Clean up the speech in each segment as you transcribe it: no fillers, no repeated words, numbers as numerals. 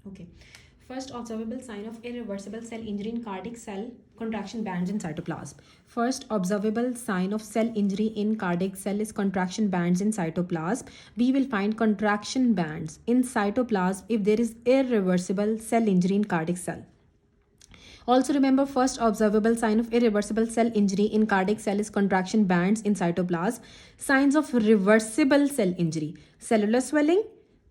Okay. First observable sign of irreversible cell injury in cardiac cell contraction bands in cytoplasm. First observable sign of cell injury in cardiac cell is contraction bands in cytoplasm. We will find contraction bands in cytoplasm if there is irreversible cell injury in cardiac cell. Also remember, first observable sign of irreversible cell injury in cardiac cell is contraction bands in cytoplasm. Signs of reversible cell injury: cellular swelling,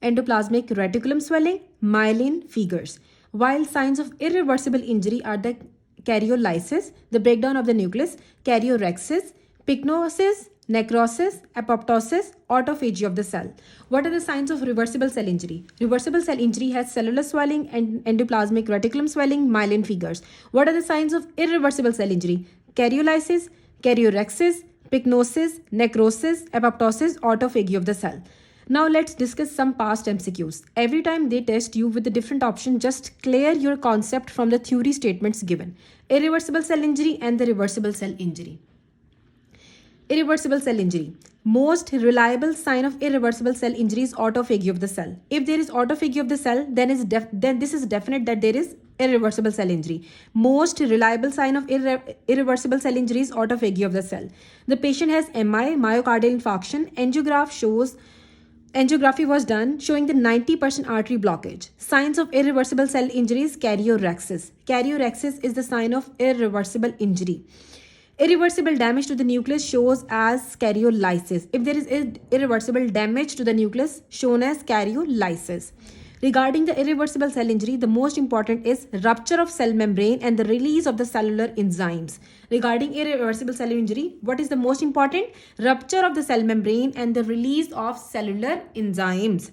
endoplasmic reticulum swelling, myelin figures. While signs of irreversible injury are the karyolysis, the breakdown of the nucleus, karyorexis, pycnosis, necrosis, apoptosis, autophagy of the cell. What are the signs of reversible cell injury? Reversible cell injury has cellular swelling and endoplasmic reticulum swelling, myelin figures. What are the signs of irreversible cell injury? Karyolysis, karyorexis, pycnosis, necrosis, apoptosis, autophagy of the cell. Now let's discuss some past MCQs. Every time they test you with a different option, just clear your concept from the theory statements given. Irreversible cell injury and the reversible cell injury. Irreversible cell injury. Most reliable sign of irreversible cell injury is autophagy of the cell. If there is autophagy of the cell, then this is definite that there is irreversible cell injury. Most reliable sign of irreversible cell injury is autophagy of the cell. The patient has MI, myocardial infarction. Angiography was done showing the 90% artery blockage. Signs of irreversible cell injury is karyorexis. Karyorexis is the sign of irreversible injury. Irreversible damage to the nucleus shows as karyolysis. If there is irreversible damage to the nucleus, shown as karyolysis. Regarding the irreversible cell injury, the most important is rupture of cell membrane and the release of the cellular enzymes. Regarding irreversible cell injury, what is the most important? Rupture of the cell membrane and the release of cellular enzymes.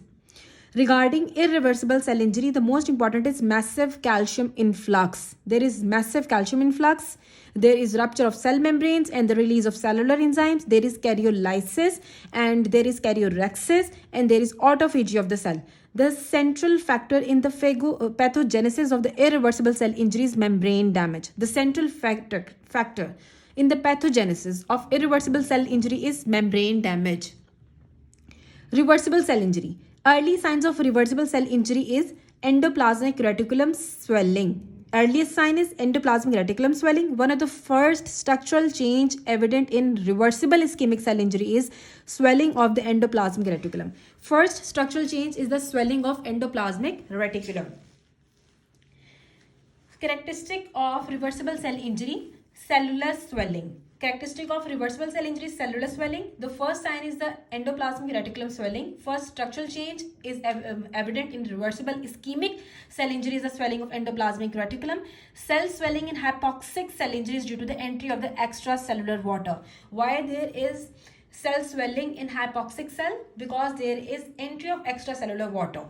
Regarding irreversible cell injury, the most important is massive calcium influx. There is massive calcium influx. There is rupture of cell membranes and the release of cellular enzymes. There is karyolysis and there is karyorexis and there is autophagy of the cell. The central factor in the pathogenesis of the irreversible cell injury is membrane damage. The central factor in the pathogenesis of irreversible cell injury is membrane damage. Reversible cell injury. Early signs of reversible cell injury is endoplasmic reticulum swelling. Earliest sign is endoplasmic reticulum swelling. One of the first structural change evident in reversible ischemic cell injury is swelling of the endoplasmic reticulum. First structural change is the swelling of endoplasmic reticulum. Characteristic of reversible cell injury: cellular swelling. Characteristic of reversible cell injury is cellular swelling. The first sign is the endoplasmic reticulum swelling. First structural change is evident in reversible ischemic cell injury is the swelling of endoplasmic reticulum. Cell swelling in hypoxic cell injury is due to the entry of the extracellular water. Why there is cell swelling in hypoxic cell? Because there is entry of extracellular water.